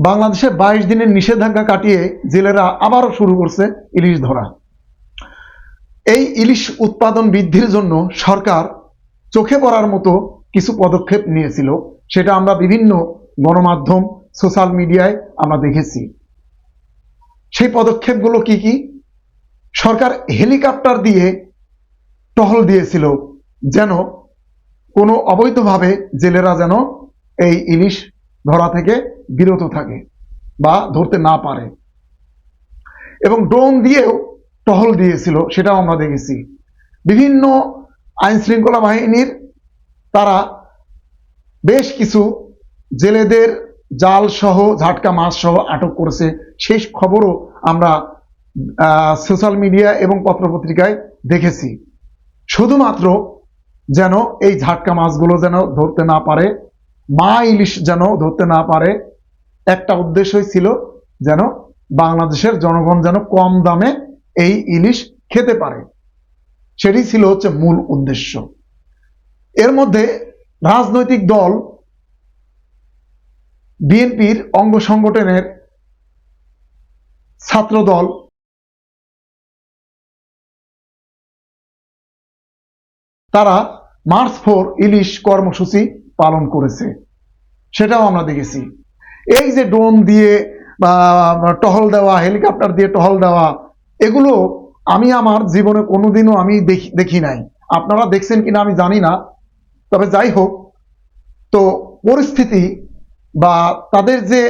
বাংলাদেশে 22 দিনের নিষেধাজ্ঞা কাটিয়ে জেলেরা আবারও শুরু করছে ইলিশ ধরা। এই ইলিশ উৎপাদন বৃদ্ধির জন্য সরকার চোখে পড়ার মতো কিছু পদক্ষেপ নিয়েছিল, সেটা আমরা বিভিন্ন গণমাধ্যম সোশ্যাল মিডিয়ায় আমরা দেখেছি। সেই পদক্ষেপগুলো কি কি? সরকার হেলিকপ্টার দিয়ে টহল দিয়েছিল যেন কোনো অবৈধভাবে জেলেরা যেন এই ইলিশ ধরা থেকে বিরত থাকে বা ধরতে না পারে, এবং ড্রোন দিয়েও টহল দিয়েছিল, সেটাও আমরা দেখেছি। বিভিন্ন আইন শৃঙ্খলা বাহিনীর তারা বেশ কিছু জেলেদের জাল সহ ঝাটকা মাছ সহ আটক করেছে, সেই খবরও আমরা সোশ্যাল মিডিয়া এবং পত্রপত্রিকায় দেখেছি। শুধুমাত্র যেন এই ঝাটকা মাছগুলো যেন ধরতে না পারে, মা ইলিশ যেন ধরতে না পারে, একটা উদ্দেশ্যই ছিল যেন বাংলাদেশের জনগণ যেন কম দামে এই ইলিশ খেতে পারে, সেটি ছিল হচ্ছে মূল উদ্দেশ্য। এর মধ্যে রাজনৈতিক দল বিএনপির অঙ্গ সংগঠনের ছাত্র দল তারা মার্চ 4 ইলিশ কর্মসূচি পালন করেছে, সেটাও আমরা দেখেছি। এই যে ড্রোন দিয়ে টহল দেওয়া, হেলিকপ্টার দিয়ে টহল দেওয়া, এগুলো আমি আমার জীবনে কোনোদিনও আমি দেখি নাই। আপনারা দেখছেন কিনা আমি জানি না, তবে যাই হোক, তো পরিস্থিতি বা তাদের যে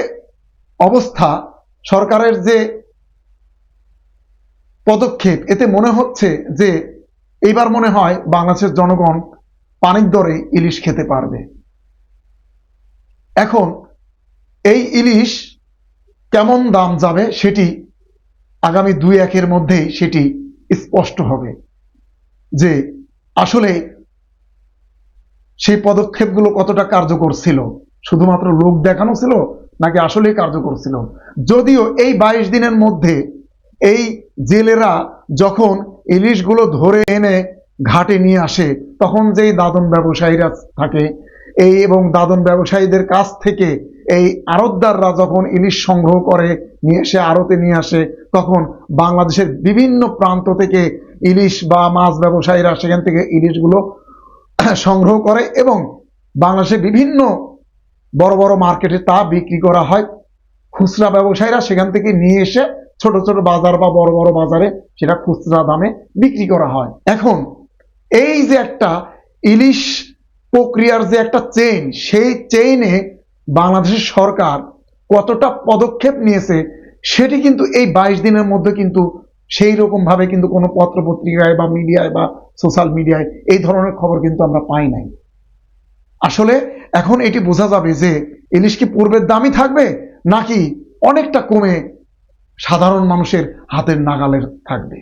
অবস্থা, সরকারের যে পদক্ষেপ, এতে মনে হচ্ছে যে এইবার মনে হয় বাংলাদেশের জনগণ পানির দরে ইলিশ খেতে পারবে। এখন এই ইলিশ কেমন দাম যাবে সেটি আগামী 2-1 মধ্যেই সেটি স্পষ্ট হবে যে আসলে সেই পদক্ষেপগুলো কতটা কার্যকর ছিল, শুধুমাত্র লোক দেখানো ছিল নাকি আসলেই কার্যকর ছিল। যদিও এই 22 দিনের মধ্যে এই জেলেরা যখন ইলিশগুলো ধরে এনে ঘাটে নিয়ে আসে, তখন যেই দাদন ব্যবসায়ীরা থাকে এই এবং দাদন ব্যবসায়ীদের কাছ থেকে এই আড়তদাররা যখন ইলিশ সংগ্রহ করে নিয়ে এসে আড়তে নিয়ে আসে, তখন বাংলাদেশের বিভিন্ন প্রান্ত থেকে ইলিশ বা মাছ ব্যবসায়ীরা সেখান থেকে ইলিশগুলো সংগ্রহ করে এবং বাংলাদেশের বিভিন্ন বড় বড় মার্কেটে তা বিক্রি করা হয়। খুচরা ব্যবসায়ীরা সেখান থেকে নিয়ে এসে ছোট ছোট বাজার বা বড় বড় বাজারে সেটা খুচরা দামে বিক্রি করা হয়। এখন এই যে একটা ইলিশ প্রক্রিয়ার যে একটা চেইন, সেই চেইনে বাংলাদেশের সরকার কতটা পদক্ষেপ নিয়েছে সেটি কিন্তু এই 22 দিনের মধ্যে কিন্তু সেই রকম ভাবে কিন্তু কোনো পত্রপত্রিকায় বা মিডিয়ায় বা সোশ্যাল মিডিয়ায় এই ধরনের খবর কিন্তু আমরা পাই নাই। আসলে এখন এটি বোঝা যাবে যে ইলিশ কি পূর্বের দামই থাকবে নাকি অনেকটা কমে সাধারণ মানুষের হাতের নাগালের থাকবে।